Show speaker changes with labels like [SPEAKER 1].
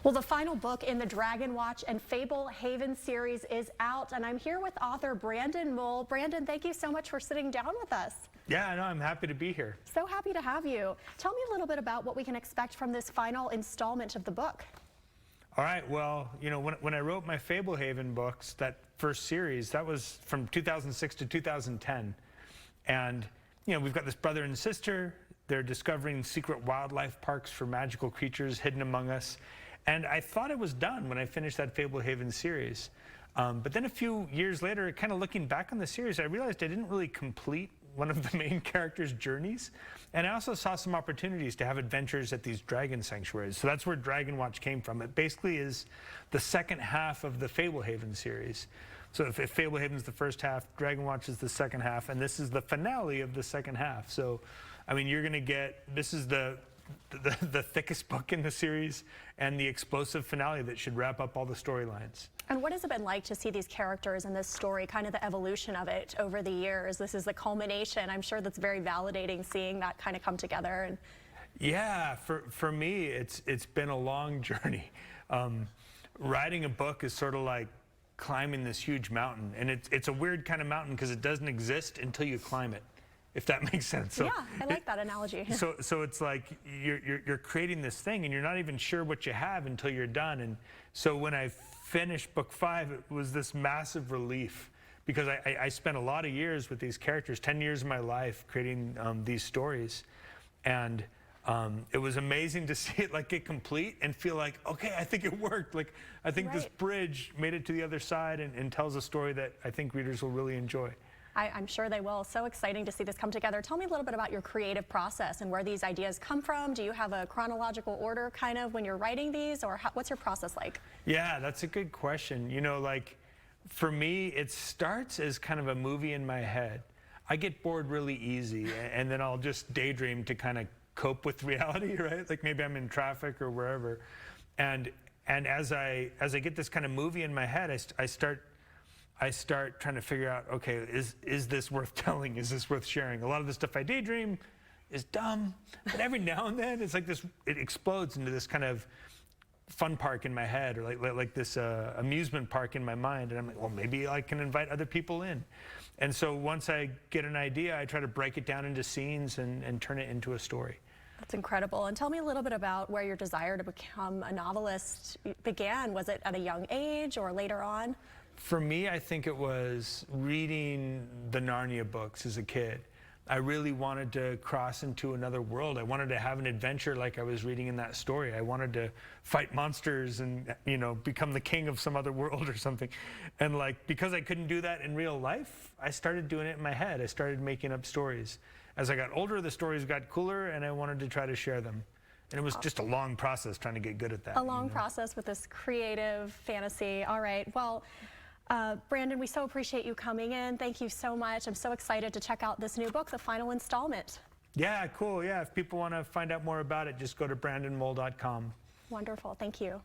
[SPEAKER 1] Well, the final book in the Dragonwatch and Fablehaven series is out, and I'm here with author Brandon Mull. Brandon, thank you so much for sitting down with us.
[SPEAKER 2] Yeah, no, I'm happy to be here.
[SPEAKER 1] So happy to have you. Tell me a little bit about what we can expect from this final installment of the book.
[SPEAKER 2] All right, well, you know, when I wrote my Fablehaven books, that first series, that was from 2006 to 2010. And, you know, we've got this brother and sister. They're discovering secret wildlife parks for magical creatures hidden among us. And I thought it was done when I finished that Fablehaven series. But then a few years later, kind of looking back on the series, I realized I didn't really complete one of the main characters' journeys. And I also saw some opportunities to have adventures at these dragon sanctuaries. So that's where Dragonwatch came from. It basically is the second half of the Fablehaven series. So if Fablehaven's the first half, Dragonwatch is the second half, and this is the finale of the second half. So, I mean, you're gonna get, this is the thickest book in the series and the explosive finale that should wrap up all the storylines.
[SPEAKER 1] And what has it been like to see these characters in this story, kind of the evolution of it over the years? This is the culmination. I'm sure that's very validating seeing that kind of come together. And
[SPEAKER 2] yeah, for me, it's been a long journey. Writing a book is sort of like climbing this huge mountain, and it's a weird kind of mountain because it doesn't exist until you climb it, if that makes sense. So
[SPEAKER 1] yeah, I like that analogy.
[SPEAKER 2] So it's like you're creating this thing and you're not even sure what you have until you're done. And so when I finished book 5, it was this massive relief because I spent a lot of years with these characters, 10 years of my life creating these stories. And it was amazing to see it like get complete and feel like, okay, I think it worked. Like, I think this bridge made it to the other side and tells a story that I think readers will really enjoy.
[SPEAKER 1] I'm sure they will. So exciting to see this come together. Tell me a little bit about your creative process and where these ideas come from. Do you have a chronological order kind of when you're writing these, or what's your process like?
[SPEAKER 2] Yeah, that's a good question. You know, like for me, it starts as kind of a movie in my head. I get bored really easy, and then I'll just daydream to kind of cope with reality, right? Like maybe I'm in traffic or wherever. And as I get this kind of movie in my head, I start trying to figure out, okay, is this worth telling? Is this worth sharing? A lot of the stuff I daydream is dumb, but every now and then it's like this, it explodes into this kind of fun park in my head, or like this amusement park in my mind. And I'm like, well, maybe I can invite other people in. And so once I get an idea, I try to break it down into scenes and turn it into a story.
[SPEAKER 1] That's incredible. And tell me a little bit about where your desire to become a novelist began. Was it at a young age or later on?
[SPEAKER 2] For me, I think it was reading the Narnia books as a kid. I really wanted to cross into another world. I wanted to have an adventure like I was reading in that story. I wanted to fight monsters and, you know, become the king of some other world or something. And like, because I couldn't do that in real life, I started doing it in my head. I started making up stories. As I got older, the stories got cooler and I wanted to try to share them. And it was just a long process trying to get good at that.
[SPEAKER 1] A long process with this creative fantasy. All right. Well, Brandon, we so appreciate you coming in. Thank you so much. I'm so excited to check out this new book, the final installment.
[SPEAKER 2] Yeah, cool. Yeah, if people want to find out more about it, just go to brandonmull.com.
[SPEAKER 1] Wonderful. Thank you.